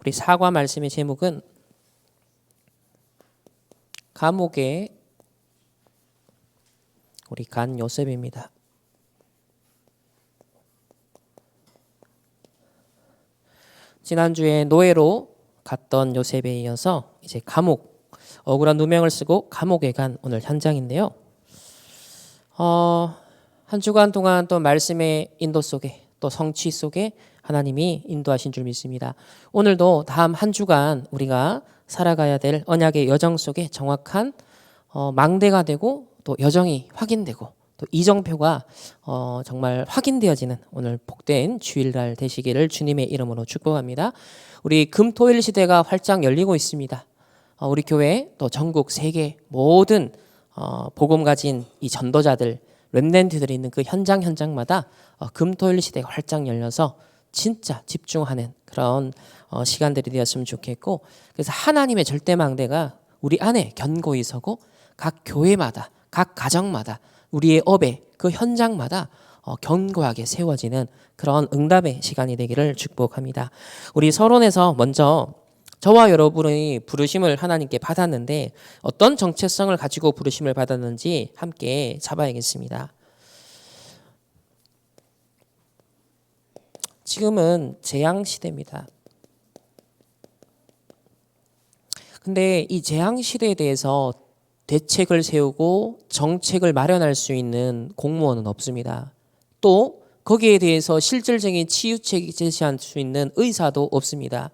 우리 사과 말씀의 제목은 감옥의 우리 간 요셉입니다. 지난주에 노예로 갔던 요셉에 이어서 이제 감옥, 억울한 누명을 쓰고 감옥에 간 오늘 현장인데요. 한 주간 동안 또 말씀의 인도 속에 또 성취 속에 하나님이 인도하신 줄 믿습니다. 오늘도 다음 한 주간 우리가 살아가야 될 언약의 여정 속에 정확한 망대가 되고 또 여정이 확인되고 또 이정표가 정말 확인되어지는 오늘 복된 주일날 되시기를 주님의 이름으로 축복합니다. 우리 금토일 시대가 활짝 열리고 있습니다. 우리 교회 또 전국 세계 모든 복음 가진 이 전도자들 렘넌트들이 있는 그 현장마다 금토일 시대가 활짝 열려서 진짜 집중하는 그런 시간들이 되었으면 좋겠고, 그래서 하나님의 절대 망대가 우리 안에 견고히 서고 각 교회마다 각 가정마다 우리의 업에 그 현장마다 견고하게 세워지는 그런 응답의 시간이 되기를 축복합니다. 우리 서론에서 먼저 저와 여러분이 부르심을 하나님께 받았는데 어떤 정체성을 가지고 부르심을 받았는지 함께 잡아야겠습니다. 지금은 재앙 시대입니다. 근데 이 재앙 시대에 대해서 대책을 세우고 정책을 마련할 수 있는 공무원은 없습니다. 또 거기에 대해서 실질적인 치유책이 제시할 수 있는 의사도 없습니다.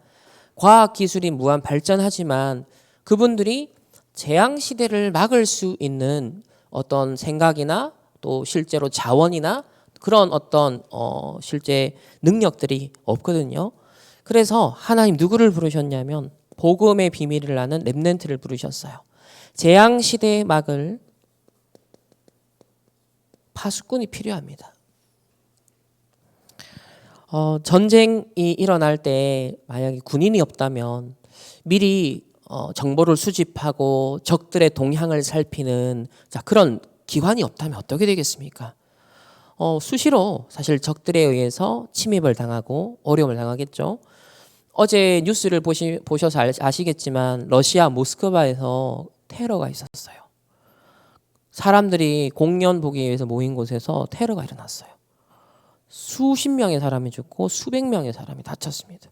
과학기술이 무한 발전하지만 그분들이 재앙 시대를 막을 수 있는 어떤 생각이나 또 실제로 자원이나 그런 어떤 실제 능력들이 없거든요. 그래서 하나님 누구를 부르셨냐면 복음의 비밀을 아는 렘넌트를 부르셨어요. 재앙 시대에 막을 파수꾼이 필요합니다. 전쟁이 일어날 때 만약에 군인이 없다면 미리 정보를 수집하고 적들의 동향을 살피는 그런 기관이 없다면 어떻게 되겠습니까? 수시로 사실 적들에 의해서 침입을 당하고 어려움을 당하겠죠. 어제 뉴스를 보셔서 아시겠지만 러시아 모스크바에서 테러가 있었어요. 사람들이 공연 보기 위해서 모인 곳에서 테러가 일어났어요. 수십 명의 사람이 죽고 수백 명의 사람이 다쳤습니다.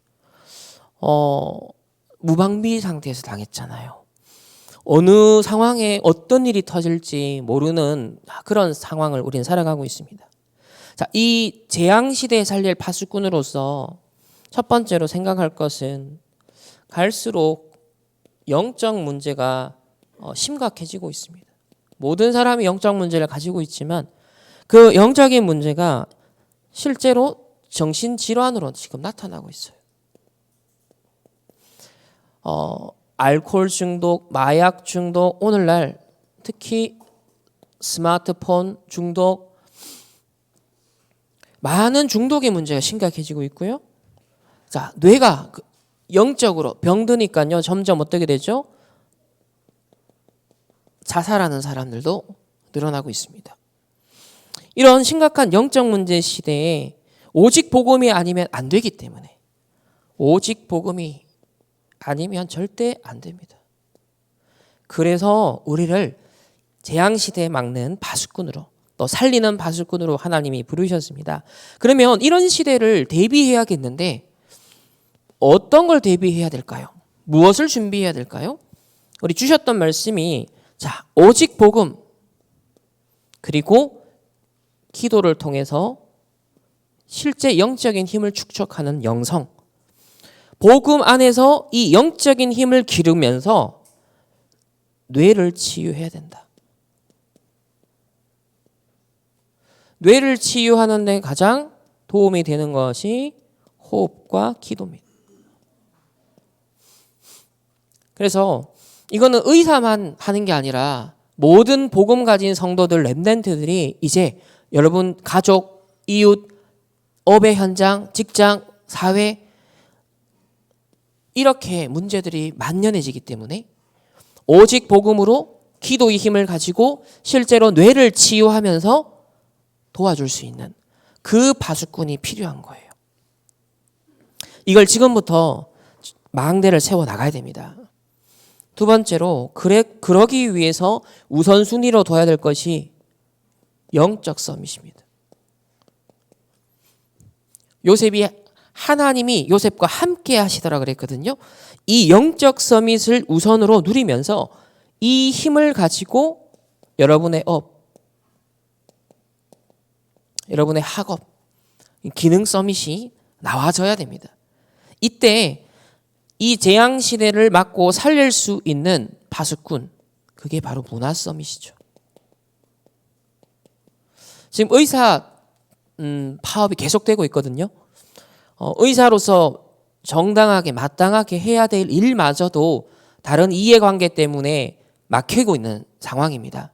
무방비 상태에서 당했잖아요. 어느 상황에 어떤 일이 터질지 모르는 그런 상황을 우리는 살아가고 있습니다. 자, 이 재앙 시대에 살릴 파수꾼으로서 첫 번째로 생각할 것은 갈수록 영적 문제가 심각해지고 있습니다. 모든 사람이 영적 문제를 가지고 있지만 그 영적인 문제가 실제로 정신질환으로 지금 나타나고 있어요. 알코올 중독, 마약 중독, 오늘날 특히 스마트폰 중독, 많은 중독의 문제가 심각해지고 있고요. 자, 뇌가 영적으로 병드니까요. 점점 어떻게 되죠? 자살하는 사람들도 늘어나고 있습니다. 이런 심각한 영적 문제 시대에 오직 복음이 아니면 안 되기 때문에 오직 복음이 아니면 절대 안 됩니다. 그래서 우리를 재앙 시대에 막는 파수꾼으로 또 살리는 파수꾼으로 하나님이 부르셨습니다. 그러면 이런 시대를 대비해야겠는데 어떤 걸 대비해야 될까요? 무엇을 준비해야 될까요? 우리 주셨던 말씀이 오직 복음 그리고 기도를 통해서 실제 영적인 힘을 축적하는 영성, 복음 안에서 이 영적인 힘을 기르면서 뇌를 치유해야 된다. 뇌를 치유하는 데 가장 도움이 되는 것이 호흡과 기도입니다. 그래서 이거는 의사만 하는 게 아니라 모든 복음 가진 성도들, 렘넌트들이 이제 여러분 가족, 이웃, 업의 현장, 직장, 사회 이렇게 문제들이 만연해지기 때문에 오직 복음으로 기도의 힘을 가지고 실제로 뇌를 치유하면서 도와줄 수 있는 그 파수꾼이 필요한 거예요. 이걸 지금부터 망대를 세워 나가야 됩니다. 두 번째로 그러기 위해서 우선순위로 둬야 될 것이 영적 서밋입니다. 요셉이 하나님이 요셉과 함께 하시더라 그랬거든요. 이 영적 서밋을 우선으로 누리면서 이 힘을 가지고 여러분의 업, 여러분의 학업, 기능 서밋이 나와져야 됩니다. 이때 이 재앙 시대를 막고 살릴 수 있는 파수꾼, 그게 바로 문화 서밋이죠. 지금 의사 파업이 계속되고 있거든요. 의사로서 정당하게 마땅하게 해야 될 일마저도 다른 이해관계 때문에 막히고 있는 상황입니다.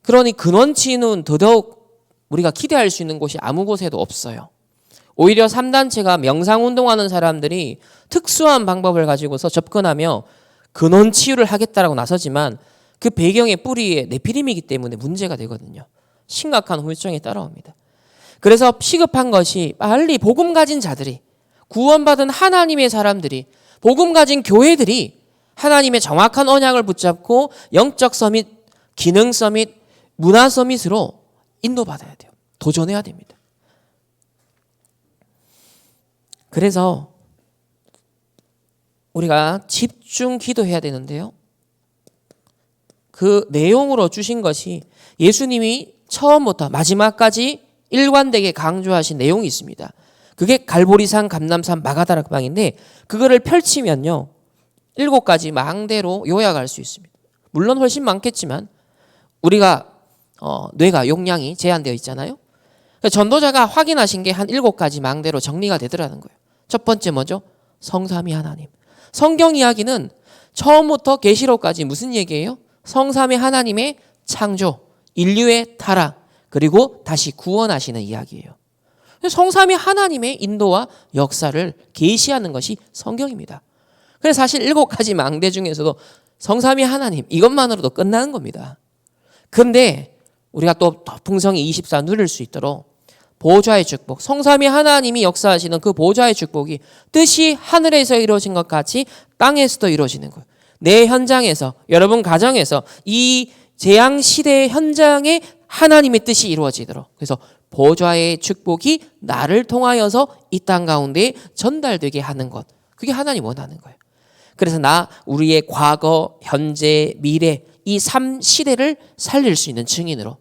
그러니 근원치는 더더욱 우리가 기대할 수 있는 곳이 아무 곳에도 없어요. 오히려 3단체가 명상운동하는 사람들이 특수한 방법을 가지고서 접근하며 근원치유를 하겠다라고 나서지만 그 배경의 뿌리에 네피림이기 때문에 문제가 되거든요. 심각한 후유증이 따라옵니다. 그래서 시급한 것이 빨리 복음 가진 자들이, 구원받은 하나님의 사람들이, 복음 가진 교회들이 하나님의 정확한 언약을 붙잡고 영적 서밋, 기능 서밋, 문화 서밋으로 인도받아야 돼요. 도전해야 됩니다. 그래서 우리가 집중 기도해야 되는데요. 그 내용으로 주신 것이 예수님이 처음부터 마지막까지 일관되게 강조하신 내용이 있습니다. 그게 갈보리산, 감람산, 마가다락방인데 그거를 펼치면요 7가지 망대로 요약할 수 있습니다. 물론 훨씬 많겠지만 우리가 뇌가 용량이 제한되어 있잖아요. 전도자가 확인하신 게 한 7가지 망대로 정리가 되더라는 거예요. 첫 번째 뭐죠? 성삼위 하나님. 성경 이야기는 처음부터 계시록까지 무슨 얘기예요? 성삼위 하나님의 창조, 인류의 타락, 그리고 다시 구원하시는 이야기예요. 성삼위 하나님의 인도와 역사를 계시하는 것이 성경입니다. 그래서 사실 7가지 망대 중에서도 성삼위 하나님 이것만으로도 끝나는 겁니다. 그런데 우리가 또 풍성히 24 누릴 수 있도록 보좌의 축복, 성삼위 하나님이 역사하시는 그 보좌의 축복이 뜻이 하늘에서 이루어진 것 같이 땅에서도 이루어지는 거예요. 내 현장에서, 여러분 가정에서 이 재앙 시대의 현장에 하나님의 뜻이 이루어지도록, 그래서 보좌의 축복이 나를 통하여서 이 땅 가운데 전달되게 하는 것, 그게 하나님 원하는 거예요. 그래서 우리의 과거, 현재, 미래 이 3시대를 살릴 수 있는 증인으로.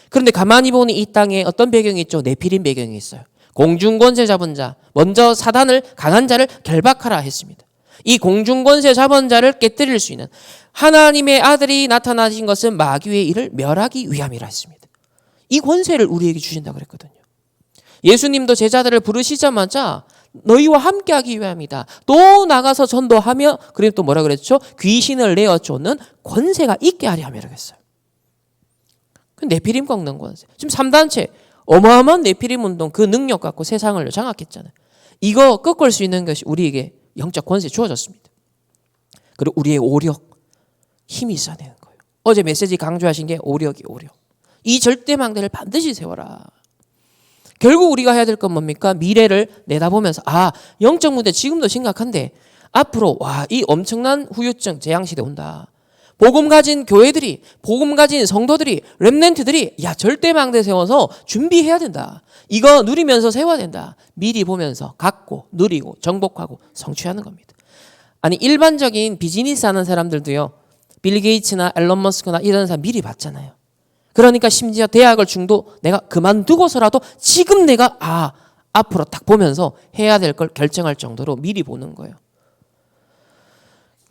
그런데 가만히 보니 이 땅에 어떤 배경이 있죠? 네피림 배경이 있어요. 공중권세 잡은 자, 먼저 사단을, 강한 자를 결박하라 했습니다. 이 공중권세 잡은 자를 깨뜨릴 수 있는 하나님의 아들이 나타나신 것은 마귀의 일을 멸하기 위함이라 했습니다. 이 권세를 우리에게 주신다고 그랬거든요. 예수님도 제자들을 부르시자마자 너희와 함께하기 위함이다. 또 나가서 전도하며, 그리고 또 뭐라 그랬죠? 귀신을 내어 쫓는 권세가 있게 하려 함이라고 했어요. 네피림 꺾는 권세. 지금 3단체 어마어마한 네피림 운동 그 능력 갖고 세상을 장악했잖아요. 이거 꺾을 수 있는 것이 우리에게 영적 권세 주어졌습니다. 그리고 우리의 오력, 힘이 있어야 되는 거예요. 어제 메시지 강조하신 게 오력이 오력. 이 절대망대를 반드시 세워라. 결국 우리가 해야 될 건 뭡니까? 미래를 내다보면서 영적 문제 지금도 심각한데 앞으로 이 엄청난 후유증 재앙시대 온다. 복음 가진 교회들이, 복음 가진 성도들이, 렘넌트들이 절대망대 세워서 준비해야 된다. 이거 누리면서 세워야 된다. 미리 보면서 갖고 누리고 정복하고 성취하는 겁니다. 아니 일반적인 비즈니스 하는 사람들도요. 빌 게이츠나 앨런 머스크나 이런 사람 미리 봤잖아요. 그러니까 심지어 대학을 내가 그만두고서라도 지금 내가 앞으로 딱 보면서 해야 될 걸 결정할 정도로 미리 보는 거예요.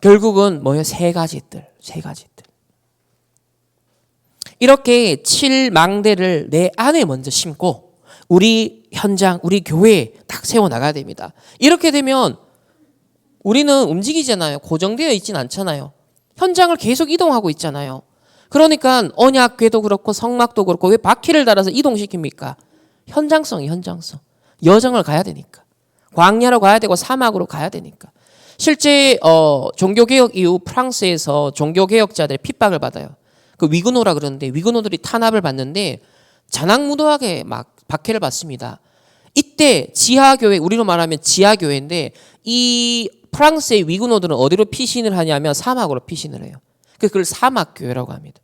결국은 뭐예요? 세 가지들. 이렇게 7망대를 내 안에 먼저 심고 우리 현장, 우리 교회에 딱 세워나가야 됩니다. 이렇게 되면 우리는 움직이잖아요. 고정되어 있진 않잖아요. 현장을 계속 이동하고 있잖아요. 그러니까 언약궤도 그렇고 성막도 그렇고 왜 바퀴를 달아서 이동시킵니까? 현장성. 여정을 가야 되니까. 광야로 가야 되고 사막으로 가야 되니까. 실제 종교개혁 이후 프랑스에서 종교개혁자들의 핍박을 받아요. 그 위그노라 그러는데 위그노들이 탄압을 받는데 잔악무도하게 막 박해를 받습니다. 이때 지하교회, 우리로 말하면 지하교회인데 이 프랑스의 위구노들은 어디로 피신을 하냐면 사막으로 피신을 해요. 그래서 그걸 사막교회라고 합니다.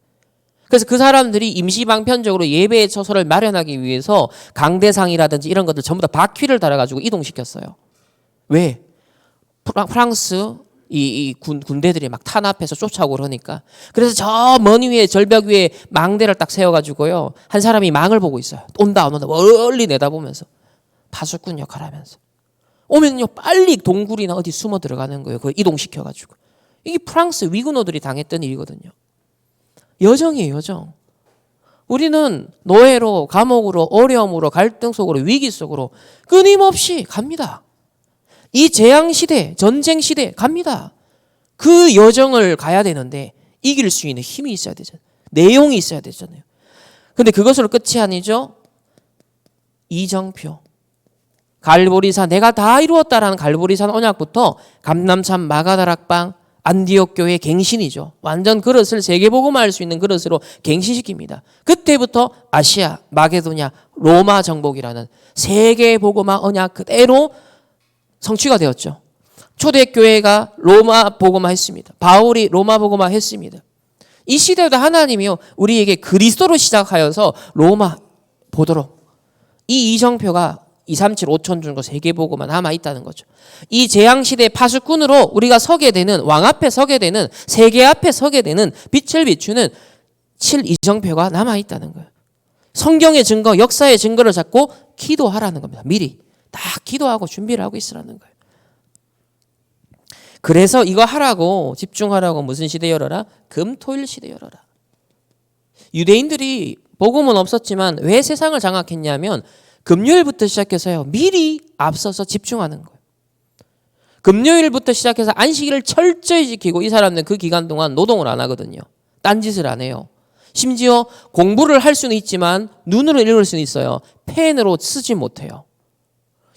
그래서 그 사람들이 임시방편적으로 예배의 처소를 마련하기 위해서 강대상이라든지 이런 것들 전부 다 바퀴를 달아가지고 이동시켰어요. 왜? 프랑스 이 군대들이 막 탄압해서 쫓아오고 그러니까. 그래서 저 먼 위에 절벽 위에 망대를 딱 세워가지고요. 한 사람이 망을 보고 있어요. 온다 안 온다 멀리 내다보면서 파수꾼 역할을 하면서. 오면요 빨리 동굴이나 어디 숨어 들어가는 거예요. 그걸 이동시켜가지고. 이게 프랑스 위구노들이 당했던 일이거든요. 여정이에요, 여정. 우리는 노예로, 감옥으로, 어려움으로, 갈등 속으로, 위기 속으로 끊임없이 갑니다. 이 재앙시대, 전쟁시대 갑니다. 그 여정을 가야 되는데 이길 수 있는 힘이 있어야 되잖아요. 내용이 있어야 되잖아요. 근데 그것으로 끝이 아니죠. 이정표. 갈보리산, 내가 다 이루었다라는 갈보리산 언약부터 감남산 마가다락방, 안디옥 교회 갱신이죠. 완전 그릇을 세계복음화할 수 있는 그릇으로 갱신시킵니다. 그때부터 아시아, 마게도냐, 로마 정복이라는 세계복음화 언약 그대로 성취가 되었죠. 초대교회가 로마 복음화 했습니다. 바울이 로마 복음화 했습니다. 이 시대에도 하나님이요 우리에게 그리스도로 시작하여서 로마 보도록 이 이정표가 237 5천 준 거 세계복음화 남아있다는 거죠. 이 재앙시대 파수꾼으로 우리가 서게 되는 왕 앞에 서게 되는 세계 앞에 서게 되는 빛을 비추는 7 이정표가 남아있다는 거예요. 성경의 증거 역사의 증거를 잡고 기도하라는 겁니다. 미리 다 기도하고 준비를 하고 있으라는 거예요. 그래서 이거 하라고 집중하라고 무슨 시대 열어라? 금토일 시대 열어라. 유대인들이 복음은 없었지만 왜 세상을 장악했냐면 금요일부터 시작해서요. 미리 앞서서 집중하는 거예요. 금요일부터 시작해서 안식일을 철저히 지키고 이 사람들은 그 기간 동안 노동을 안 하거든요. 딴짓을 안 해요. 심지어 공부를 할 수는 있지만 눈으로 읽을 수는 있어요. 펜으로 쓰지 못해요.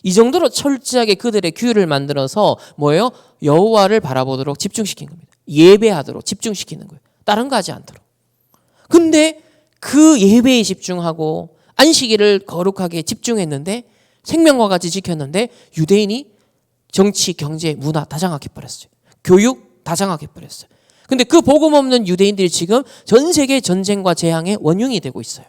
이 정도로 철저하게 그들의 규율을 만들어서 뭐예요? 여호와를 바라보도록 집중시킨 겁니다. 예배하도록 집중시키는 거예요. 다른 거 하지 않도록. 근데 그 예배에 집중하고 안식일을 거룩하게 집중했는데 생명과 같이 지켰는데 유대인이 정치, 경제, 문화 다 장악해버렸어요. 교육 다 장악해버렸어요. 근데 그 복음 없는 유대인들이 지금 전 세계 전쟁과 재앙의 원흉이 되고 있어요.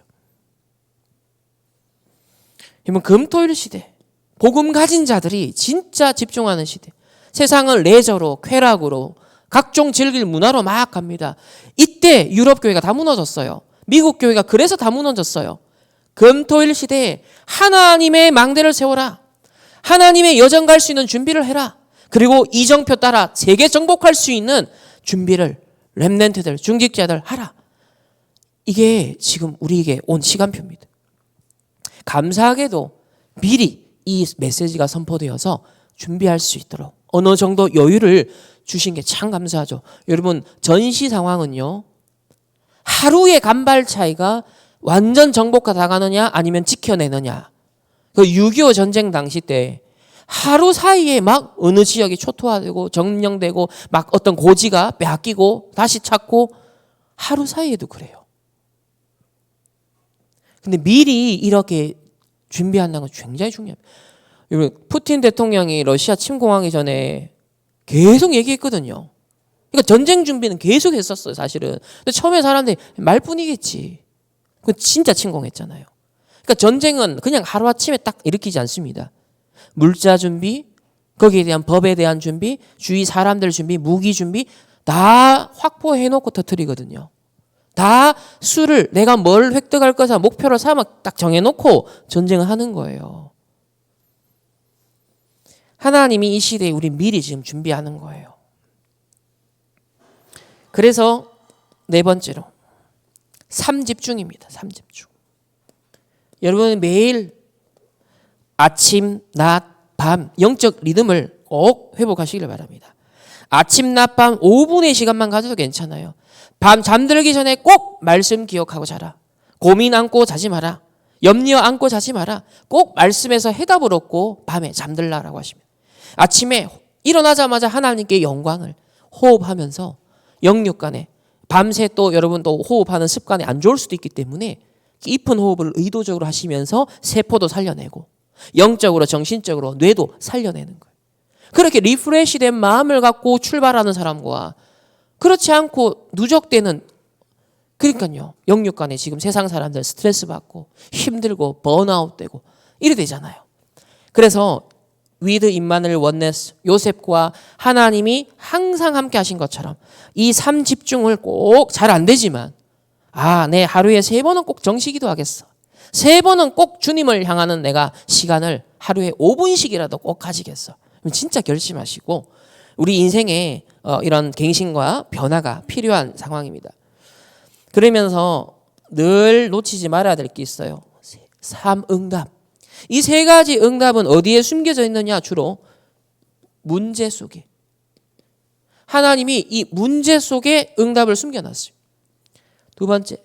이번 금토일 시대 복음 가진 자들이 진짜 집중하는 시대. 세상을 레저로, 쾌락으로, 각종 즐길 문화로 막 갑니다. 이때 유럽 교회가 다 무너졌어요. 미국 교회가 그래서 다 무너졌어요. 금토일 시대에 하나님의 망대를 세워라. 하나님의 여정 갈 수 있는 준비를 해라. 그리고 이정표 따라 세계 정복할 수 있는 준비를 렘넌트들, 중직자들 하라. 이게 지금 우리에게 온 시간표입니다. 감사하게도 미리 이 메시지가 선포되어서 준비할 수 있도록 어느 정도 여유를 주신 게 참 감사하죠. 여러분 전시 상황은요. 하루의 간발 차이가 완전 정복화 당하느냐 아니면 지켜내느냐. 그 6.25 전쟁 당시 때 하루 사이에 막 어느 지역이 초토화되고 점령되고 막 어떤 고지가 빼앗기고 다시 찾고 하루 사이에도 그래요. 근데 미리 이렇게 준비한다는 건 굉장히 중요합니다. 푸틴 대통령이 러시아 침공하기 전에 계속 얘기했거든요. 그러니까 전쟁 준비는 계속 했었어요, 사실은. 근데 처음에 사람들이 말뿐이겠지. 그 진짜 침공했잖아요. 그러니까 전쟁은 그냥 하루아침에 딱 일으키지 않습니다. 물자 준비, 거기에 대한 법에 대한 준비, 주위 사람들 준비, 무기 준비 다 확보해놓고 터뜨리거든요. 다 수를 내가 뭘 획득할 것을 목표로 삼아 딱 정해놓고 전쟁을 하는 거예요. 하나님이 이 시대에 우리 미리 지금 준비하는 거예요. 그래서 네 번째로 3집중입니다. 3집중. 여러분 매일 아침, 낮, 밤 영적 리듬을 꼭 회복하시길 바랍니다. 아침, 낮, 밤 5분의 시간만 가져도 괜찮아요. 밤 잠들기 전에 꼭 말씀 기억하고 자라. 고민 안고 자지 마라. 염려 안고 자지 마라. 꼭 말씀에서 해답을 얻고 밤에 잠들라라고 하십니다. 아침에 일어나자마자 하나님께 영광을 호흡하면서 영육간에 밤새 또 여러분 또 호흡하는 습관이 안 좋을 수도 있기 때문에 깊은 호흡을 의도적으로 하시면서 세포도 살려내고 영적으로 정신적으로 뇌도 살려내는 거예요. 그렇게 리프레시된 마음을 갖고 출발하는 사람과 그렇지 않고 누적되는, 그러니까요, 영육 간에 지금 세상 사람들 스트레스 받고 힘들고 번아웃 되고 이래 되잖아요. 그래서 위드 임마누엘 원네스, 요셉과 하나님이 항상 함께 하신 것처럼 이 삶 집중을 꼭 잘 안 되지만, 내 하루에 3번은 꼭 정시 기도하겠어. 3번은 꼭 주님을 향하는 내가 시간을 하루에 5분씩이라도 꼭 가지겠어. 진짜 결심하시고 우리 인생에 이런 갱신과 변화가 필요한 상황입니다. 그러면서 늘 놓치지 말아야 될 게 있어요. 3응답. 이 3가지 응답은 어디에 숨겨져 있느냐? 주로 문제 속에. 하나님이 이 문제 속에 응답을 숨겨놨어요. 두 번째,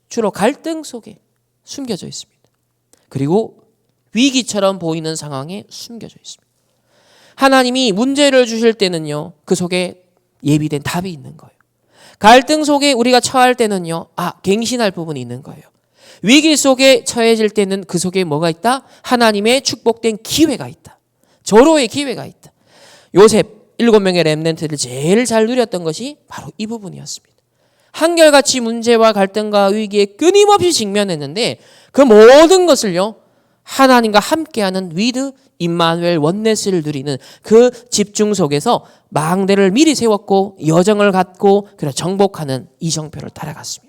주로 갈등 속에 숨겨져 있습니다. 그리고 위기처럼 보이는 상황에 숨겨져 있습니다. 하나님이 문제를 주실 때는요, 그 속에 예비된 답이 있는 거예요. 갈등 속에 우리가 처할 때는요, 갱신할 부분이 있는 거예요. 위기 속에 처해질 때는 그 속에 뭐가 있다? 하나님의 축복된 기회가 있다. 절호의 기회가 있다. 요셉 7명의 렘넌트를 제일 잘 누렸던 것이 바로 이 부분이었습니다. 한결같이 문제와 갈등과 위기에 끊임없이 직면했는데 그 모든 것을요, 하나님과 함께하는 위드 임마누엘 원네스를 누리는 그 집중 속에서 망대를 미리 세웠고 여정을 갖고 그래 정복하는 이정표를 따라갔습니다.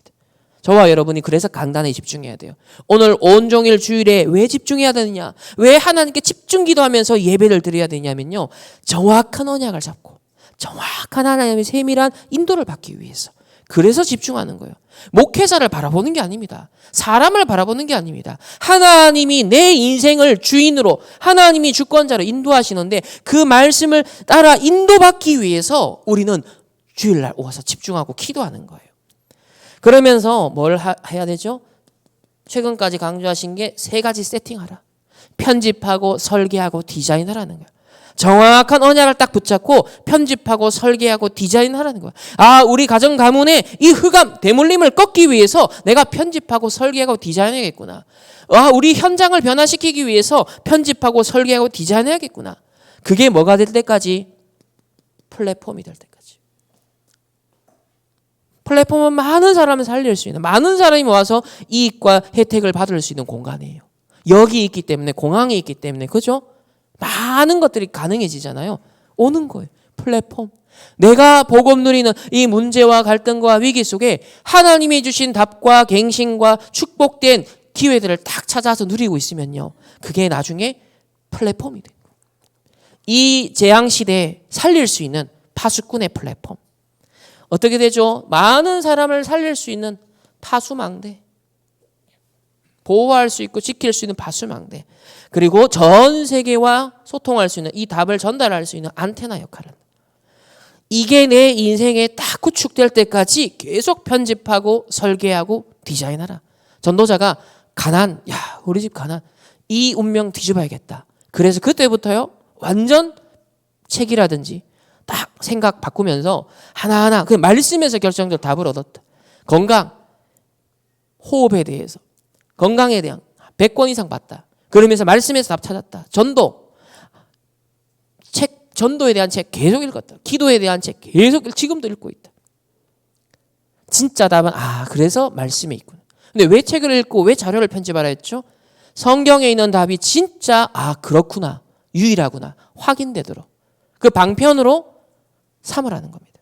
저와 여러분이 그래서 강단에 집중해야 돼요. 오늘 온종일 주일에 왜 집중해야 되느냐? 왜 하나님께 집중 기도하면서 예배를 드려야 되냐면요, 정확한 언약을 잡고 정확한 하나님의 세밀한 인도를 받기 위해서. 그래서 집중하는 거예요. 목회자를 바라보는 게 아닙니다. 사람을 바라보는 게 아닙니다. 하나님이 내 인생을 주인으로, 하나님이 주권자로 인도하시는데 그 말씀을 따라 인도받기 위해서 우리는 주일날 와서 집중하고 기도하는 거예요. 그러면서 뭘 해야 되죠? 최근까지 강조하신 게 3가지 세팅하라. 편집하고 설계하고 디자인하라는 거예요. 정확한 언약을 딱 붙잡고 편집하고 설계하고 디자인하라는 거야. 우리 가정 가문의 이 흑암 대물림을 꺾기 위해서 내가 편집하고 설계하고 디자인해야겠구나. 우리 현장을 변화시키기 위해서 편집하고 설계하고 디자인해야겠구나. 그게 뭐가 될 때까지? 플랫폼이 될 때까지. 플랫폼은 많은 사람을 살릴 수 있는, 많은 사람이 와서 이익과 혜택을 받을 수 있는 공간이에요. 여기 있기 때문에, 공항에 있기 때문에, 그죠? 많은 것들이 가능해지잖아요. 오는 거예요. 플랫폼. 내가 복음 누리는 이 문제와 갈등과 위기 속에 하나님이 주신 답과 갱신과 축복된 기회들을 딱 찾아서 누리고 있으면요, 그게 나중에 플랫폼이 돼요. 이 재앙시대에 살릴 수 있는 파수꾼의 플랫폼. 어떻게 되죠? 많은 사람을 살릴 수 있는 파수망대. 보호할 수 있고 지킬 수 있는 파수망대. 그리고 전 세계와 소통할 수 있는, 이 답을 전달할 수 있는 안테나 역할을. 이게 내 인생에 딱 구축될 때까지 계속 편집하고 설계하고 디자인하라. 전도자가 우리 집 가난, 이 운명 뒤집어야겠다. 그래서 그때부터요, 완전 책이라든지 딱 생각 바꾸면서 하나하나 그 말씀에서 결정적 답을 얻었다. 건강, 호흡에 대해서, 건강에 대한 100권 이상 봤다. 그러면서 말씀에서 답 찾았다. 전도에 대한 책 계속 읽었다. 기도에 대한 책 계속 지금도 읽고 있다. 진짜 답은 그래서 말씀에 있구나. 근데 왜 책을 읽고 왜 자료를 편집하라 했죠? 성경에 있는 답이 진짜 그렇구나, 유일하구나 확인되도록 그 방편으로 삼으라는 겁니다.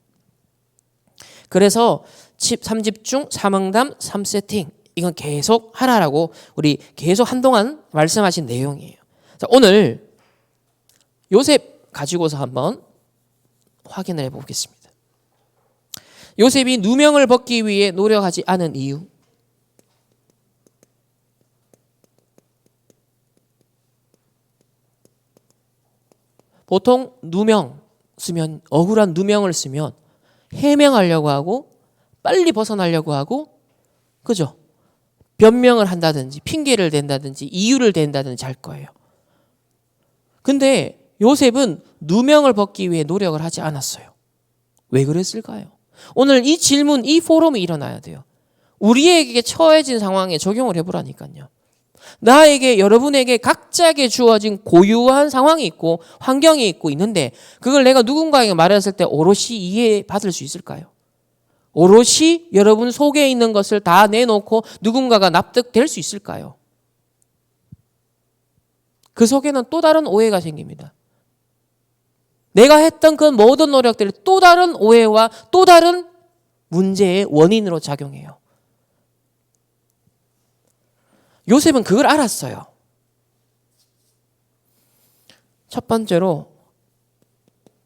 그래서 3집중, 3응답, 3세팅, 이건 계속 하라라고 우리 계속 한동안 말씀하신 내용이에요. 자, 오늘 요셉 가지고서 한번 확인을 해보겠습니다. 요셉이 누명을 벗기 위해 노력하지 않은 이유. 보통 누명 쓰면, 억울한 누명을 쓰면 해명하려고 하고 빨리 벗어나려고 하고, 그죠? 변명을 한다든지 핑계를 댄다든지 이유를 댄다든지 할 거예요. 근데 요셉은 누명을 벗기 위해 노력을 하지 않았어요. 왜 그랬을까요? 오늘 이 질문, 이 포럼이 일어나야 돼요. 우리에게 처해진 상황에 적용을 해보라니까요. 나에게, 여러분에게 각자에게 주어진 고유한 상황이 있고 환경이 있고 있는데 그걸 내가 누군가에게 말했을 때 오롯이 이해받을 수 있을까요? 오롯이 여러분 속에 있는 것을 다 내놓고 누군가가 납득될 수 있을까요? 그 속에는 또 다른 오해가 생깁니다. 내가 했던 그 모든 노력들이 또 다른 오해와 또 다른 문제의 원인으로 작용해요. 요셉은 그걸 알았어요. 첫 번째로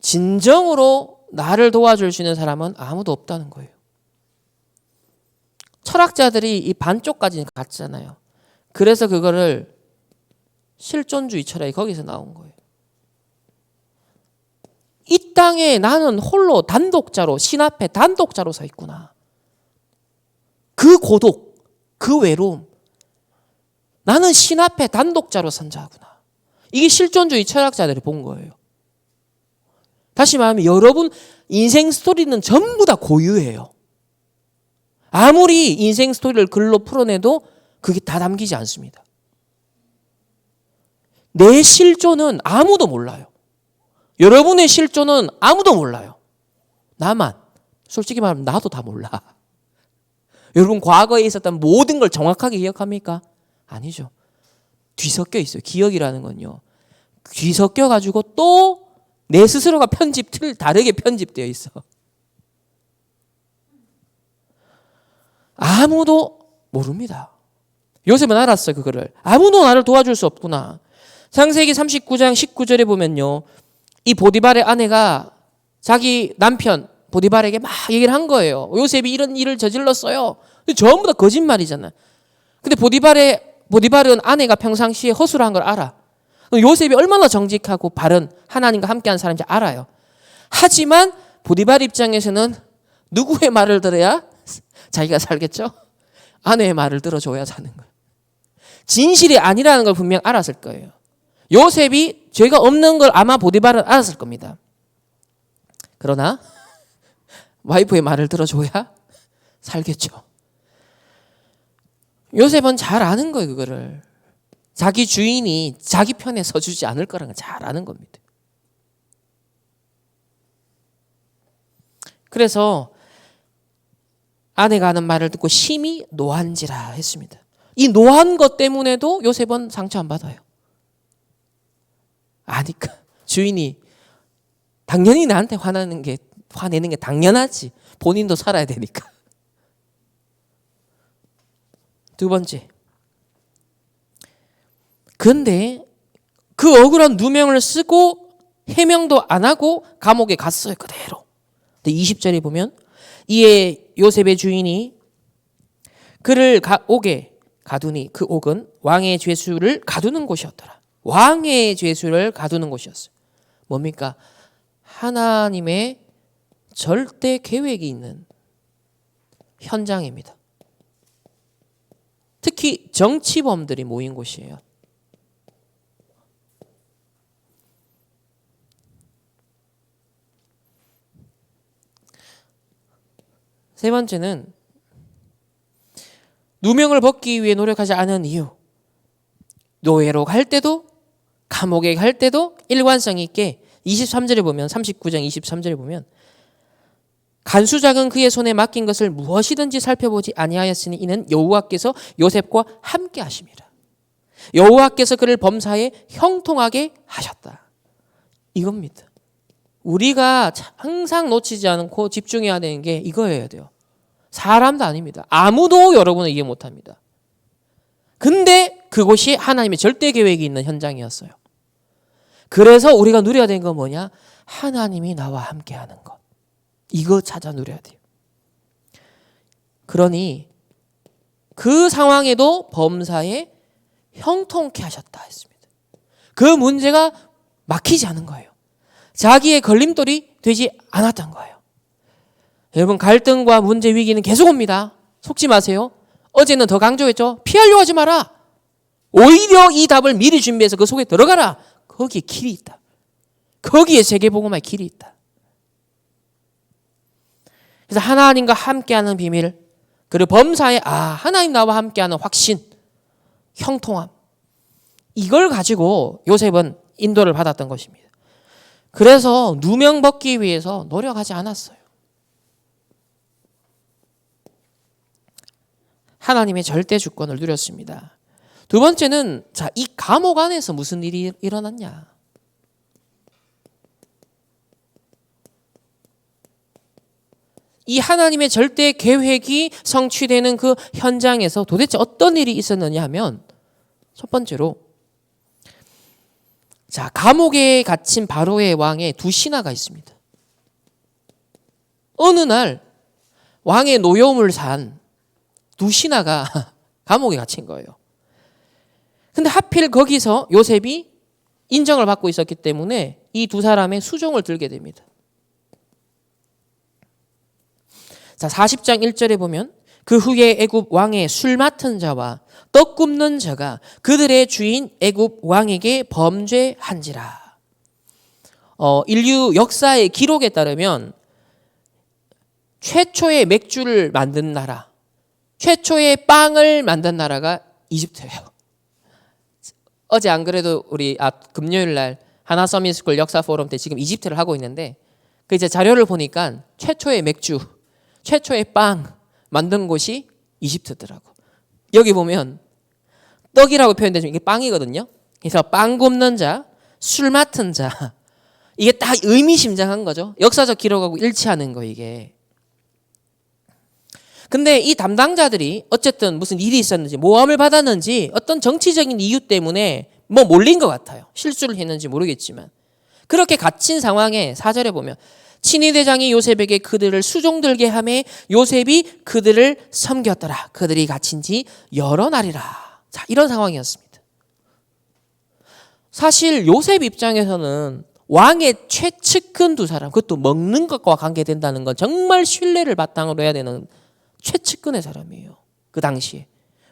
진정으로 나를 도와줄 수 있는 사람은 아무도 없다는 거예요. 철학자들이 이 반쪽까지는 갔잖아요. 그래서 그거를 실존주의 철학이 거기서 나온 거예요. 이 땅에 나는 홀로 단독자로, 신 앞에 단독자로 서 있구나. 그 고독, 그 외로움. 나는 신 앞에 단독자로 선 자구나. 이게 실존주의 철학자들이 본 거예요. 다시 말하면 여러분 인생 스토리는 전부 다 고유해요. 아무리 인생 스토리를 글로 풀어내도 그게 다 담기지 않습니다. 내 실존은 아무도 몰라요. 여러분의 실존은 아무도 몰라요. 나만. 솔직히 말하면 나도 다 몰라. 여러분 과거에 있었던 모든 걸 정확하게 기억합니까? 아니죠. 뒤섞여 있어요. 기억이라는 건요. 뒤섞여 가지고 또 내 스스로가 다르게 편집되어 있어. 아무도 모릅니다. 요셉은 알았어요. 그거를. 아무도 나를 도와줄 수 없구나. 창세기 39장 19절에 보면요. 이 보디발의 아내가 자기 남편 보디발에게 막 얘기를 한 거예요. 요셉이 이런 일을 저질렀어요. 전부 다 거짓말이잖아. 근데 보디발은 아내가 평상시에 허술을 한 걸 알아. 요셉이 얼마나 정직하고 바른 하나님과 함께한 사람인지 알아요. 하지만 보디발 입장에서는 누구의 말을 들어야 자기가 살겠죠? 아내의 말을 들어줘야 사는 거예요. 진실이 아니라는 걸 분명 알았을 거예요. 요셉이 죄가 없는 걸 아마 보디발은 알았을 겁니다. 그러나 와이프의 말을 들어줘야 살겠죠. 요셉은 잘 아는 거예요. 그거를. 자기 주인이 자기 편에 서주지 않을 거라는 걸 잘 아는 겁니다. 그래서 아내가 하는 말을 듣고 심히 노한지라 했습니다. 이 노한 것 때문에도 요셉은 상처 안 받아요. 아니까 주인이 당연히 나한테 화내는 게 당연하지. 본인도 살아야 되니까. 두 번째. 근데 그 억울한 누명을 쓰고 해명도 안 하고 감옥에 갔어요. 그대로. 근데 20절에 보면 이에 요셉의 주인이 그를 옥에 가두니 그 옥은 왕의 죄수를 가두는 곳이었더라. 왕의 죄수를 가두는 곳이었어요. 뭡니까? 하나님의 절대 계획이 있는 현장입니다. 특히 정치범들이 모인 곳이에요. 세 번째는 누명을 벗기 위해 노력하지 않은 이유. 노예로 갈 때도 감옥에 갈 때도 일관성 있게 23절에 보면 39장 23절에 보면 간수작은 그의 손에 맡긴 것을 무엇이든지 살펴보지 아니하였으니 이는 여호와께서 요셉과 함께 하심이라. 여호와께서 그를 범사에 형통하게 하셨다. 이겁니다. 우리가 항상 놓치지 않고 집중해야 되는 게 이거여야 돼요. 사람도 아닙니다. 아무도 여러분을 이해 못합니다. 근데 그곳이 하나님의 절대 계획이 있는 현장이었어요. 그래서 우리가 누려야 되는 건 뭐냐? 하나님이 나와 함께하는 것. 이거 찾아 누려야 돼요. 그러니 그 상황에도 범사에 형통케 하셨다 했습니다. 그 문제가 막히지 않은 거예요. 자기의 걸림돌이 되지 않았던 거예요. 여러분 갈등과 문제 위기는 계속 옵니다. 속지 마세요. 어제는 더 강조했죠. 피하려고 하지 마라. 오히려 이 답을 미리 준비해서 그 속에 들어가라. 거기에 길이 있다. 거기에 세계복음화의 길이 있다. 그래서 하나님과 함께하는 비밀, 그리고 범사에 하나님 나와 함께하는 확신, 형통함. 이걸 가지고 요셉은 인도를 받았던 것입니다. 그래서 누명 벗기 위해서 노력하지 않았어요. 하나님의 절대 주권을 누렸습니다. 두 번째는 이 감옥 안에서 무슨 일이 일어났냐? 이 하나님의 절대 계획이 성취되는 그 현장에서 도대체 어떤 일이 있었느냐 하면 첫 번째로 감옥에 갇힌 바로의 왕의 두 신하가 있습니다. 어느 날 왕의 노여움을 산 두 신하가 감옥에 갇힌 거예요. 근데 하필 거기서 요셉이 인정을 받고 있었기 때문에 이 두 사람의 수종을 들게 됩니다. 40장 1절에 보면 그 후에 애굽 왕의 술 맡은 자와 떡 굽는 자가 그들의 주인 애굽 왕에게 범죄한지라. 인류 역사의 기록에 따르면 최초의 맥주를 만든 나라, 최초의 빵을 만든 나라가 이집트예요. 어제 안 그래도 우리 금요일 날 하나 서밋스쿨 역사 포럼 때 지금 이집트를 하고 있는데 그 이제 자료를 보니까 최초의 맥주, 최초의 빵 만든 곳이 이집트더라고. 여기 보면 떡이라고 표현되지만 이게 빵이거든요. 그래서 빵 굽는 자, 술 맡은 자, 이게 딱 의미심장한 거죠. 역사적 기록하고 일치하는 거 이게. 근데 이 담당자들이 어쨌든 무슨 일이 있었는지 모함을 받았는지 어떤 정치적인 이유 때문에 몰린 것 같아요. 실수를 했는지 모르겠지만 그렇게 갇힌 상황에 4절에 보면 친위 대장이 요셉에게 그들을 수종들게 하매 요셉이 그들을 섬겼더라. 그들이 갇힌 지 여러 날이라. 이런 상황이었습니다. 사실 요셉 입장에서는 왕의 최측근 두 사람, 그것도 먹는 것과 관계된다는 건 정말 신뢰를 바탕으로 해야 되는 최측근의 사람이에요. 그 당시에.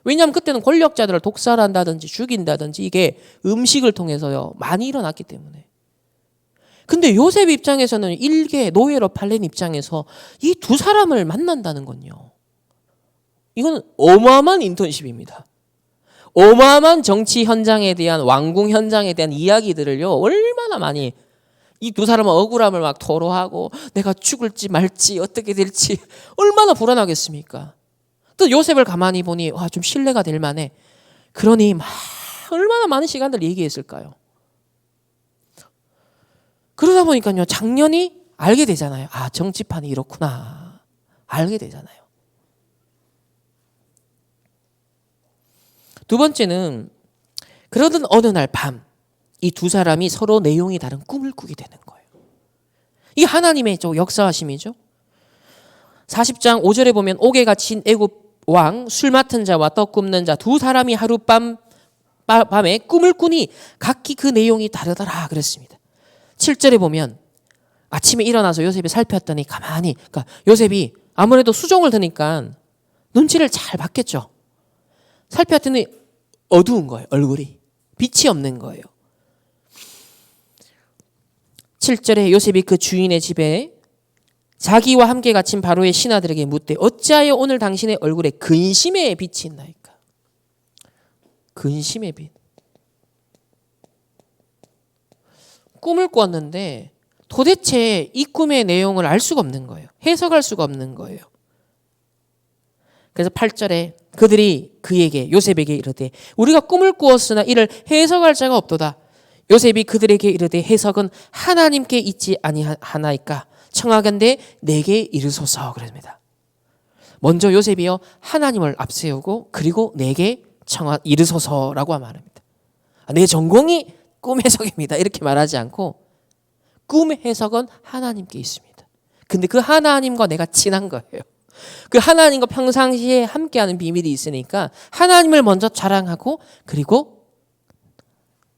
왜냐하면 그때는 권력자들을 독살한다든지 죽인다든지 이게 음식을 통해서요 많이 일어났기 때문에. 근데 요셉 입장에서는 일개 노예로 팔린 입장에서 이 두 사람을 만난다는 건요. 이건 어마어마한 인턴십입니다. 어마어마한 정치 현장에 대한 왕궁 현장에 대한 이야기들을요 얼마나 많이 이 두 사람은 억울함을 막 토로하고 내가 죽을지 말지 어떻게 될지 얼마나 불안하겠습니까? 또 요셉을 가만히 보니 좀 신뢰가 될 만해. 그러니 막 얼마나 많은 시간들 얘기했을까요? 그러다 보니까요 작년이 알게 되잖아요. 정치판이 이렇구나. 알게 되잖아요. 두 번째는 그러던 어느 날 밤 이 두 사람이 서로 내용이 다른 꿈을 꾸게 되는 거예요. 이게 하나님의 역사하심이죠. 40장 5절에 보면 옥에 갇힌 애굽 왕 술 맡은 자와 떡 굽는 자 두 사람이 하룻밤에 꿈을 꾸니 각기 그 내용이 다르더라 그랬습니다. 7절에 보면 아침에 일어나서 요셉이 살폈더니 가만히 요셉이 아무래도 수종을 드니까 눈치를 잘 봤겠죠. 살폈더니 어두운 거예요. 얼굴이 빛이 없는 거예요. 7절에 요셉이 그 주인의 집에 자기와 함께 갇힌 바로의 신하들에게 묻되 어찌하여 오늘 당신의 얼굴에 근심의 빛이 있나이까. 근심의 빛. 꿈을 꿨는데 도대체 이 꿈의 내용을 알 수가 없는 거예요. 해석할 수가 없는 거예요. 그래서 8절에 그들이 그에게 요셉에게 이르되 우리가 꿈을 꾸었으나 이를 해석할 자가 없도다. 요셉이 그들에게 이르되 해석은 하나님께 있지 아니하나이까 청하건대 내게 이르소서 그럽니다. 먼저 요셉이요 하나님을 앞세우고 그리고 내게 이르소서라고 말합니다. 내 전공이 꿈 해석입니다. 이렇게 말하지 않고 꿈 해석은 하나님께 있습니다. 근데 그 하나님과 내가 친한 거예요. 그 하나님과 평상시에 함께하는 비밀이 있으니까 하나님을 먼저 자랑하고 그리고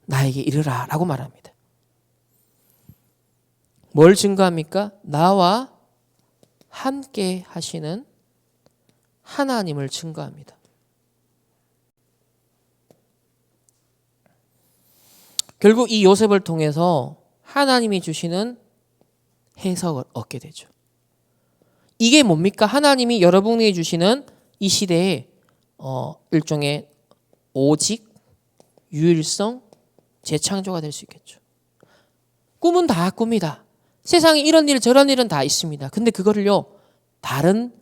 나에게 이르라 라고 말합니다. 뭘 증거합니까? 나와 함께 하시는 하나님을 증거합니다. 결국 이 요셉을 통해서 하나님이 주시는 해석을 얻게 되죠. 이게 뭡니까? 하나님이 여러분에게 주시는 이 시대의 일종의 오직 유일성 재창조가 될 수 있겠죠. 꿈은 다 꿈이다. 세상에 이런 일 저런 일은 다 있습니다. 근데 그거를요 다른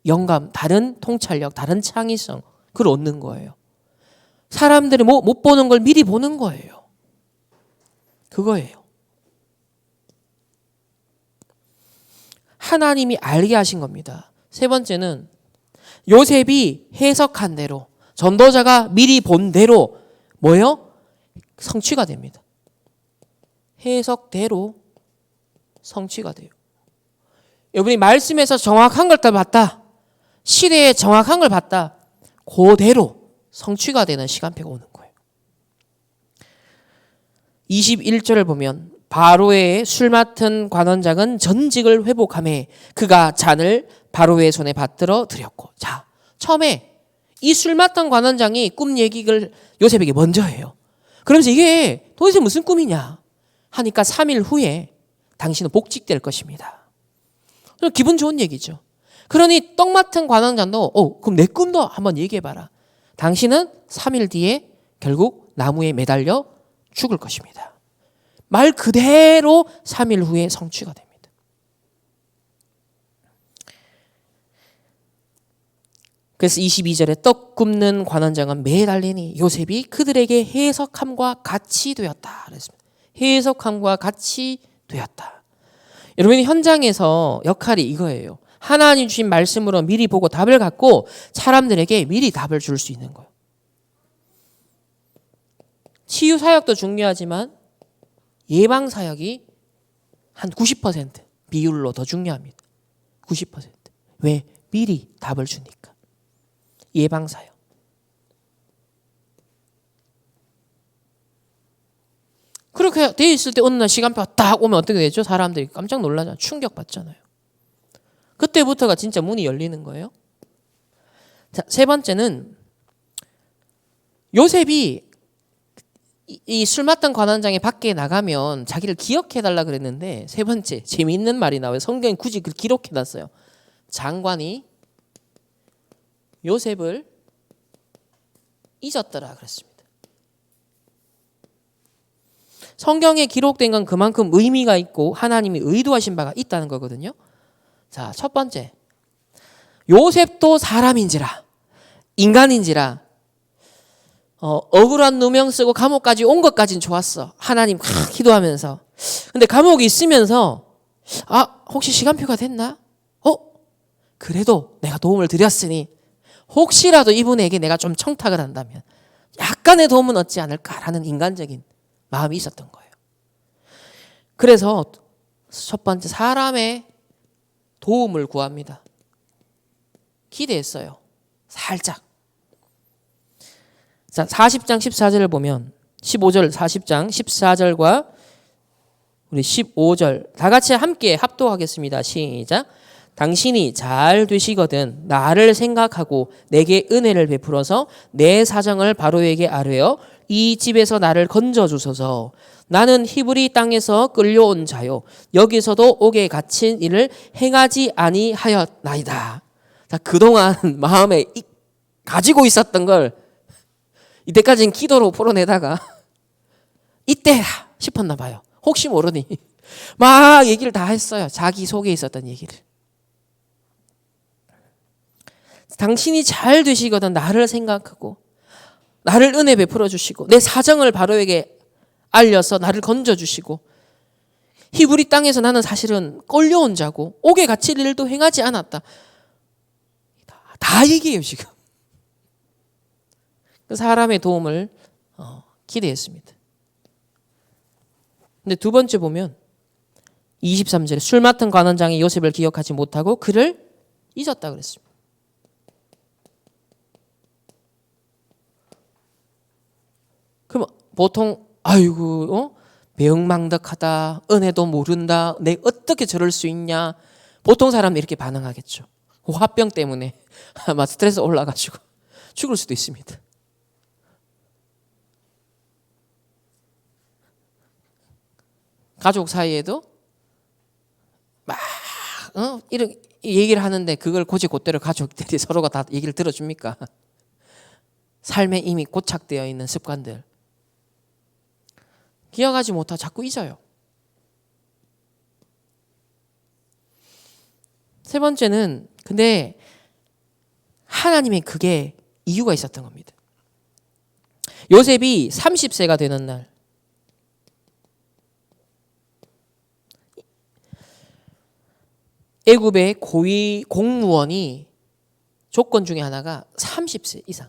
영감, 다른 통찰력, 다른 창의성 그걸 얻는 거예요. 사람들이 못 보는 걸 미리 보는 거예요. 그거예요. 하나님이 알게 하신 겁니다. 세 번째는 요셉이 해석한 대로 전도자가 미리 본 대로 뭐예요? 성취가 됩니다. 해석대로 성취가 돼요. 여러분이 말씀에서 정확한 걸 봤다. 시대에 정확한 걸 봤다. 그대로 성취가 되는 시간표가 오는 거예요. 21절을 보면 바로의 술 맡은 관원장은 전직을 회복하매 그가 잔을 바로의 손에 받들어 드렸고. 자, 처음에 이 술 맡은 관원장이 꿈 얘기를 요셉에게 먼저 해요. 그러면서 이게 도대체 무슨 꿈이냐 하니까 3일 후에 당신은 복직될 것입니다. 기분 좋은 얘기죠. 그러니 떡 맡은 관원장도 그럼 내 꿈도 한번 얘기해봐라. 당신은 3일 뒤에 결국 나무에 매달려 죽을 것입니다. 말 그대로 3일 후에 성취가 됩니다. 그래서 22절에 떡 굽는 관원장은 매달리니 요셉이 그들에게 해석함과 같이 되었다. 그랬습니다. 해석함과 같이 되었다. 여러분 현장에서 역할이 이거예요. 하나님 주신 말씀으로 미리 보고 답을 갖고 사람들에게 미리 답을 줄 수 있는 거예요. 치유 사역도 중요하지만 예방 사역이 한 90% 비율로 더 중요합니다. 90%. 왜? 미리 답을 주니까. 예방 사역. 그렇게 돼 있을 때 어느 날 시간표가 딱 오면 어떻게 되죠? 사람들이 깜짝 놀라잖아요. 충격받잖아요. 그때부터가 진짜 문이 열리는 거예요. 자, 세 번째는 요셉이 이 술 맡던 관원장이 밖에 나가면 자기를 기억해달라 그랬는데 세 번째 재미있는 말이 나와요. 성경에 굳이 그걸 기록해놨어요. 장관이 요셉을 잊었더라 그랬습니다. 성경에 기록된 건 그만큼 의미가 있고 하나님이 의도하신 바가 있다는 거거든요. 자, 첫 번째 요셉도 사람인지라 인간인지라 억울한 누명 쓰고 감옥까지 온 것까진 좋았어. 하나님 기도하면서. 근데 감옥에 있으면서 혹시 시간표가 됐나? 그래도 내가 도움을 드렸으니 혹시라도 이분에게 내가 좀 청탁을 한다면 약간의 도움은 얻지 않을까라는 인간적인 마음이 있었던 거예요. 그래서 첫 번째 사람의 도움을 구합니다. 기대했어요. 살짝. 자, 40장 14절을 보면 15절 40장 14절과 우리 15절 다 같이 함께 합독하겠습니다. 시작. 당신이 잘 되시거든 나를 생각하고 내게 은혜를 베풀어서 내 사정을 바로에게 아뢰어 이 집에서 나를 건져주소서. 나는 히브리 땅에서 끌려온 자요 여기서도 옥에 갇힌 일을 행하지 아니하였나이다. 자, 그동안 마음에 가지고 있었던 걸 이때까지는 기도로 풀어내다가 이때야 싶었나 봐요. 혹시 모르니 막 얘기를 다 했어요. 자기 속에 있었던 얘기를. 당신이 잘 되시거든 나를 생각하고 나를 은혜 베풀어 주시고 내 사정을 바로에게 알려서 나를 건져주시고 히브리 땅에서 나는 사실은 끌려온 자고 옥에 갇힐 일도 행하지 않았다. 다 얘기해요 지금. 사람의 도움을 기대했습니다. 근데 두 번째 보면 23절에 술 맡은 관원장이 요셉을 기억하지 못하고 그를 잊었다 그랬습니다. 그럼 보통 배은망덕하다, 은혜도 모른다, 내 어떻게 저럴 수 있냐. 보통 사람은 이렇게 반응하겠죠. 화병 때문에 아마 스트레스 올라가지고 죽을 수도 있습니다. 가족 사이에도 막 이런 얘기를 하는데 그걸 곧대로 가족들이 서로가 다 얘기를 들어줍니까? 삶에 이미 고착되어 있는 습관들 기억하지 못하고 자꾸 잊어요. 세 번째는 근데 하나님의 그게 이유가 있었던 겁니다. 요셉이 30세가 되는 날 애굽의 고위 공무원이 조건 중에 하나가 30세 이상.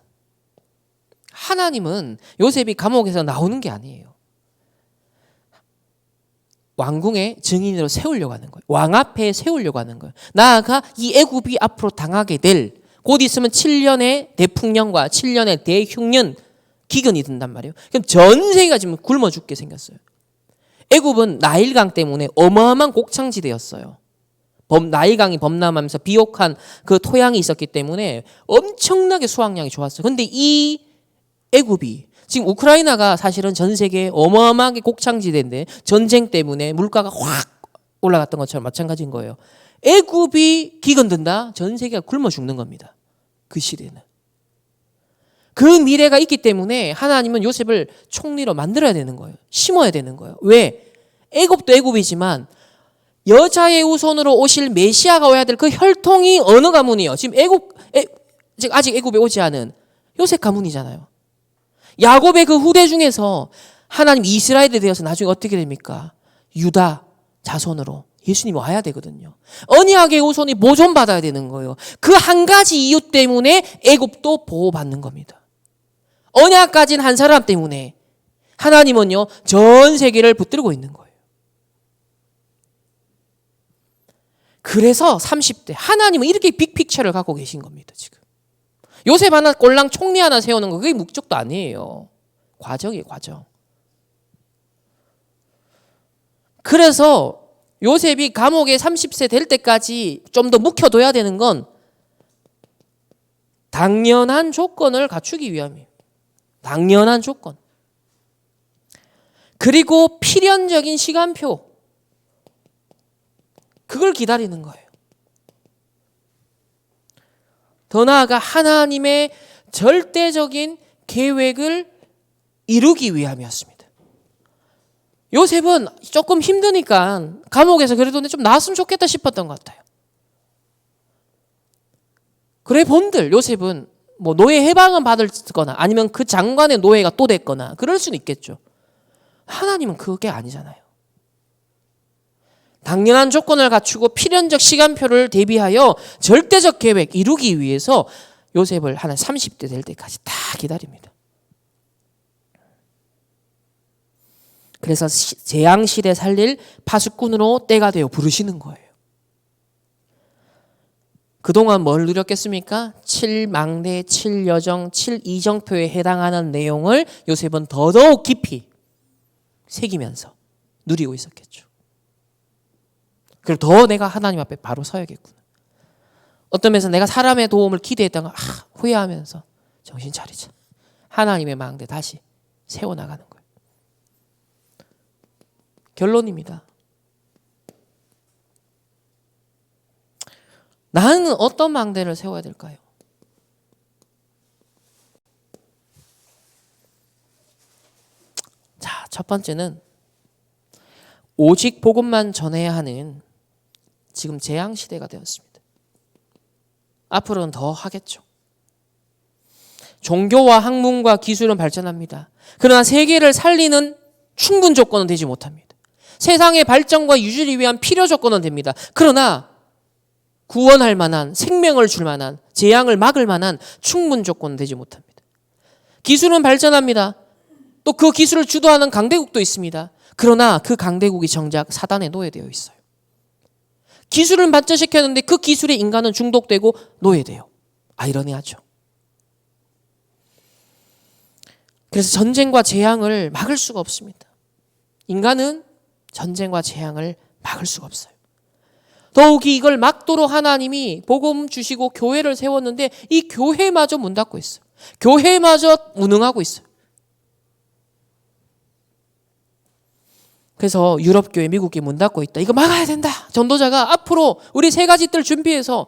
하나님은 요셉이 감옥에서 나오는 게 아니에요. 왕궁의 증인으로 세우려고 하는 거예요. 왕 앞에 세우려고 하는 거예요. 나아가 이 애굽이 앞으로 당하게 될 곧 있으면 7년의 대풍년과 7년의 대흉년 기근이 든단 말이에요. 그럼 전 세계가 지금 굶어 죽게 생겼어요. 애굽은 나일강 때문에 어마어마한 곡창지대였어요. 나일강이 범람하면서 비옥한 그 토양이 있었기 때문에 엄청나게 수확량이 좋았어요. 그런데 이 애굽이 지금 우크라이나가 사실은 전 세계에 어마어마하게 곡창지대인데 전쟁 때문에 물가가 확 올라갔던 것처럼 마찬가지인 거예요. 애굽이 기근든다? 전 세계가 굶어 죽는 겁니다. 그 시대는. 그 미래가 있기 때문에 하나님은 요셉을 총리로 만들어야 되는 거예요. 심어야 되는 거예요. 왜? 애굽도 애굽이지만 여자의 후손으로 오실 메시아가 와야 될 그 혈통이 어느 가문이요? 지금 아직 애굽에 오지 않은 요셉 가문이잖아요. 야곱의 그 후대 중에서 하나님 이스라엘에 대해서 나중에 어떻게 됩니까? 유다 자손으로 예수님이 와야 되거든요. 언약의 후손이 보존받아야 되는 거예요. 그 한 가지 이유 때문에 애굽도 보호받는 겁니다. 언약 가진 한 사람 때문에 하나님은요 전 세계를 붙들고 있는 거예요. 그래서 30대 하나님은 이렇게 빅픽처를 갖고 계신 겁니다. 지금 요셉 하나 꼴랑 총리 하나 세우는 거 그게 목적도 아니에요. 과정이에요. 과정. 그래서 요셉이 감옥에 30세 될 때까지 좀 더 묵혀둬야 되는 건 당연한 조건을 갖추기 위함이에요. 당연한 조건. 그리고 필연적인 시간표. 그걸 기다리는 거예요. 더 나아가 하나님의 절대적인 계획을 이루기 위함이었습니다. 요셉은 조금 힘드니까 감옥에서 그래도 좀 나았으면 좋겠다 싶었던 것 같아요. 그래 본들 요셉은 뭐 노예 해방은 받을 거나 아니면 그 장관의 노예가 또 됐거나 그럴 수는 있겠죠. 하나님은 그게 아니잖아요. 당연한 조건을 갖추고 필연적 시간표를 대비하여 절대적 계획 이루기 위해서 요셉을 한 30대 될 때까지 다 기다립니다. 그래서 재앙실에 살릴 파수꾼으로 때가 되어 부르시는 거예요. 그동안 뭘 누렸겠습니까? 7망대, 7여정, 7이정표에 해당하는 내용을 요셉은 더더욱 깊이 새기면서 누리고 있었겠죠. 그리고 더 내가 하나님 앞에 바로 서야겠구나. 어떤 면에서 내가 사람의 도움을 기대했다가 후회하면서 정신 차리자. 하나님의 망대 다시 세워나가는 거예요. 결론입니다. 나는 어떤 망대를 세워야 될까요? 자, 첫 번째는 오직 복음만 전해야 하는 지금 재앙 시대가 되었습니다. 앞으로는 더 하겠죠. 종교와 학문과 기술은 발전합니다. 그러나 세계를 살리는 충분 조건은 되지 못합니다. 세상의 발전과 유지를 위한 필요 조건은 됩니다. 그러나 구원할 만한, 생명을 줄 만한, 재앙을 막을 만한 충분 조건은 되지 못합니다. 기술은 발전합니다. 또 그 기술을 주도하는 강대국도 있습니다. 그러나 그 강대국이 정작 사단에 노예되어 있어요. 기술을 발전시켰는데 그 기술에 인간은 중독되고 노예돼요. 아이러니하죠. 그래서 전쟁과 재앙을 막을 수가 없습니다. 인간은 전쟁과 재앙을 막을 수가 없어요. 더욱이 이걸 막도록 하나님이 복음 주시고 교회를 세웠는데 이 교회마저 문 닫고 있어요. 교회마저 무능하고 있어요. 그래서 유럽교회, 미국이 문 닫고 있다. 이거 막아야 된다. 전도자가 앞으로 우리 세 가지 뜰 준비해서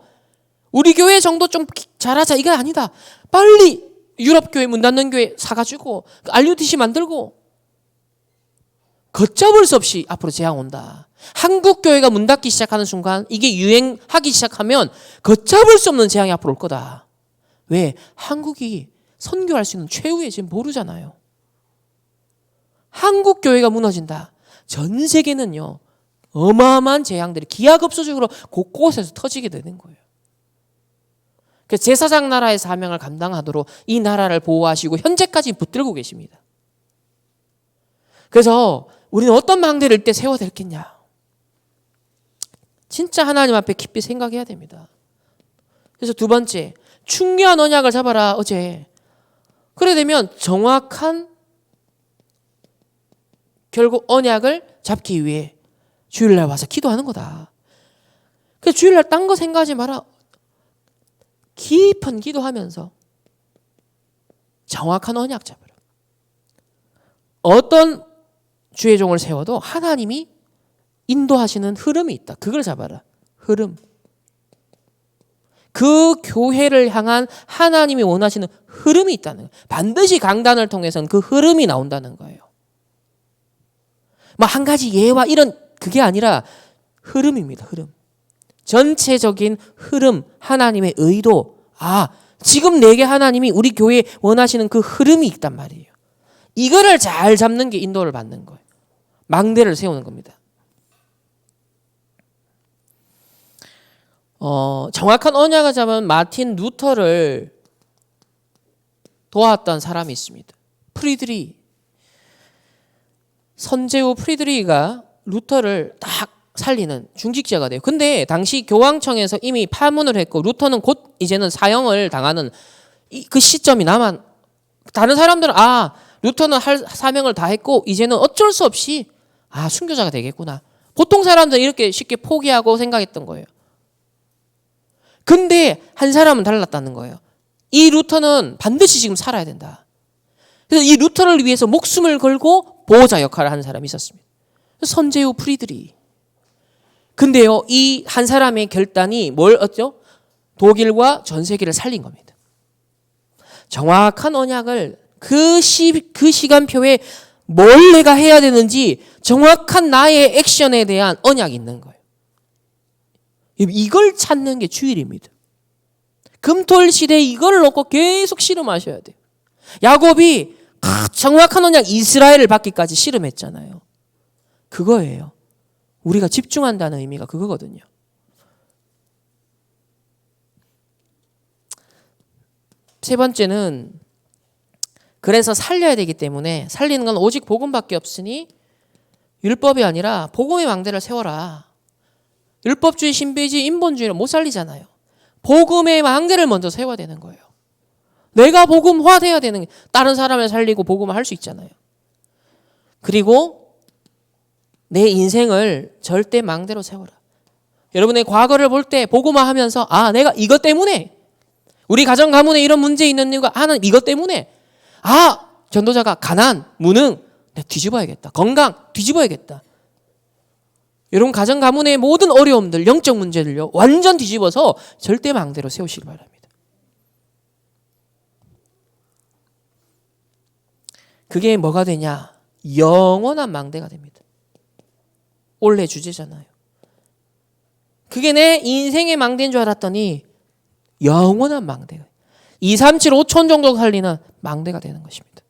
우리 교회 정도 좀 잘하자. 이건 아니다. 빨리 유럽 교회 문 닫는 교회 사가지고 RUTC 만들고 걷잡을 수 없이 앞으로 재앙 온다. 한국 교회가 문 닫기 시작하는 순간 이게 유행하기 시작하면 걷잡을 수 없는 재앙이 앞으로 올 거다. 왜? 한국이 선교할 수 있는 최후의 지금 모르잖아요. 한국 교회가 무너진다. 전 세계는요, 어마어마한 재앙들이 기하급수적으로 곳곳에서 터지게 되는 거예요. 그래서 제사장 나라의 사명을 감당하도록 이 나라를 보호하시고 현재까지 붙들고 계십니다. 그래서 우리는 어떤 망대를 이때 세워야 되겠냐? 진짜 하나님 앞에 깊이 생각해야 됩니다. 그래서 두 번째, 중요한 언약을 잡아라. 어제 그래 되면 정확한 결국 언약을 잡기 위해 주일날 와서 기도하는 거다. 그래서 주일날 딴 거 생각하지 마라. 깊은 기도하면서 정확한 언약 잡아라. 어떤 주의 종을 세워도 하나님이 인도하시는 흐름이 있다. 그걸 잡아라. 흐름. 그 교회를 향한 하나님이 원하시는 흐름이 있다는 거예요. 반드시 강단을 통해서는 그 흐름이 나온다는 거예요. 뭐 한 가지 예와 이런 그게 아니라 흐름입니다. 흐름. 전체적인 흐름, 하나님의 의도. 지금 내게 하나님이 우리 교회에 원하시는 그 흐름이 있단 말이에요. 이거를 잘 잡는 게 인도를 받는 거예요. 망대를 세우는 겁니다. 정확한 언약을 잡은 마틴 루터를 도왔던 사람이 있습니다. 프리드리. 선제후 프리드리히가 루터를 딱 살리는 중직자가 돼요. 근데 당시 교황청에서 이미 파문을 했고 루터는 곧 이제는 사형을 당하는 그 시점이 다른 사람들은 루터는 할 사명을 다 했고 이제는 어쩔 수 없이 순교자가 되겠구나. 보통 사람들은 이렇게 쉽게 포기하고 생각했던 거예요. 근데 한 사람은 달랐다는 거예요. 이 루터는 반드시 지금 살아야 된다. 그래서 이 루터를 위해서 목숨을 걸고 보호자 역할을 하는 사람이 있었습니다. 선제후 프리드리. 근데요, 이 한 사람의 결단이 뭘 얻죠? 독일과 전 세계를 살린 겁니다. 정확한 언약을 그 시간표에 뭘 내가 해야 되는지 정확한 나의 액션에 대한 언약이 있는 거예요. 이걸 찾는 게 주일입니다. 금토일 시대에 이걸 놓고 계속 씨름하셔야 돼요. 야곱이 정확한 언약 이스라엘을 받기까지 씨름했잖아요. 그거예요. 우리가 집중한다는 의미가 그거거든요. 세 번째는 그래서 살려야 되기 때문에 살리는 건 오직 복음밖에 없으니 율법이 아니라 복음의 망대를 세워라. 율법주의, 신비주의, 인본주의는 못 살리잖아요. 복음의 망대를 먼저 세워야 되는 거예요. 내가 복음화돼야 되는 게 다른 사람을 살리고 복음을 할 수 있잖아요. 그리고 내 인생을 절대 망대로 세워라. 여러분의 과거를 볼 때 복음화하면서 내가 이것 때문에 우리 가정 가문에 이런 문제 있는 이유가 하나님 이것 때문에 전도자가 가난, 무능 내가 뒤집어야겠다. 건강 뒤집어야겠다. 여러분 가정 가문의 모든 어려움들, 영적 문제들요 완전 뒤집어서 절대 망대로 세우시기 바랍니다. 그게 뭐가 되냐? 영원한 망대가 됩니다. 올해 주제잖아요. 그게 내 인생의 망대인 줄 알았더니 영원한 망대가 2, 3, 7, 5천 정도 살리는 망대가 되는 것입니다.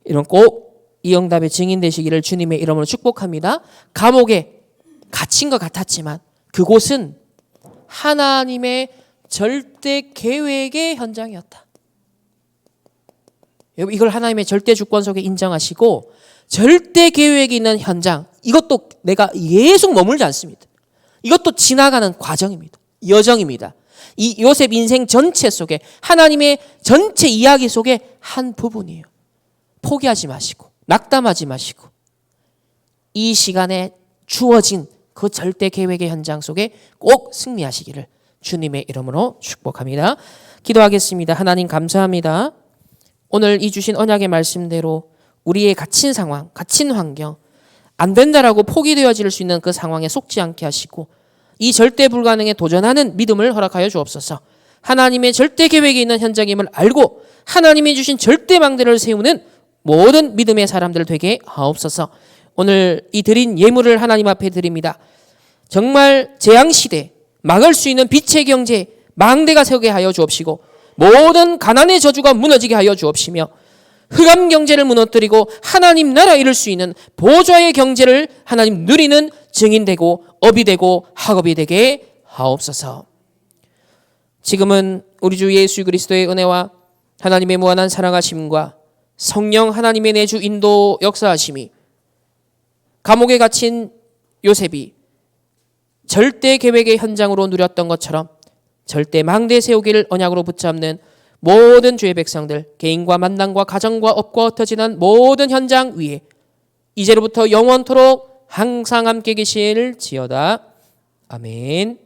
이런 꼭 이 응답의 증인 되시기를 주님의 이름으로 축복합니다. 감옥에 갇힌 것 같았지만 그곳은 하나님의 절대 계획의 현장이었다. 이걸 하나님의 절대 주권 속에 인정하시고 절대 계획이 있는 현장, 이것도 내가 계속 머물지 않습니다. 이것도 지나가는 과정입니다. 여정입니다. 이 요셉 인생 전체 속에 하나님의 전체 이야기 속에 한 부분이에요. 포기하지 마시고 낙담하지 마시고 이 시간에 주어진 그 절대 계획의 현장 속에 꼭 승리하시기를 주님의 이름으로 축복합니다. 기도하겠습니다. 하나님 감사합니다. 오늘 이 주신 언약의 말씀대로 우리의 갇힌 상황, 갇힌 환경, 안 된다라고 포기되어질 수 있는 그 상황에 속지 않게 하시고 이 절대 불가능에 도전하는 믿음을 허락하여 주옵소서. 하나님의 절대 계획이 있는 현장임을 알고 하나님이 주신 절대 망대를 세우는 모든 믿음의 사람들 되게 하옵소서. 오늘 이 드린 예물을 하나님 앞에 드립니다. 정말 재앙시대 막을 수 있는 빛의 경제 망대가 서게 하여 주옵시고 모든 가난의 저주가 무너지게 하여 주옵시며 흑암 경제를 무너뜨리고 하나님 나라 이룰 수 있는 보좌의 경제를 하나님 누리는 증인되고 업이 되고 학업이 되게 하옵소서. 지금은 우리 주 예수 그리스도의 은혜와 하나님의 무한한 사랑하심과 성령 하나님의 내주 인도 역사하심이 감옥에 갇힌 요셉이 절대 계획의 현장으로 누렸던 것처럼 절대 망대 세우기를 언약으로 붙잡는 모든 주의 백성들 개인과 만남과 가정과 업과 흩어지는 모든 현장 위에 이제로부터 영원토록 항상 함께 계실지어다. 아멘.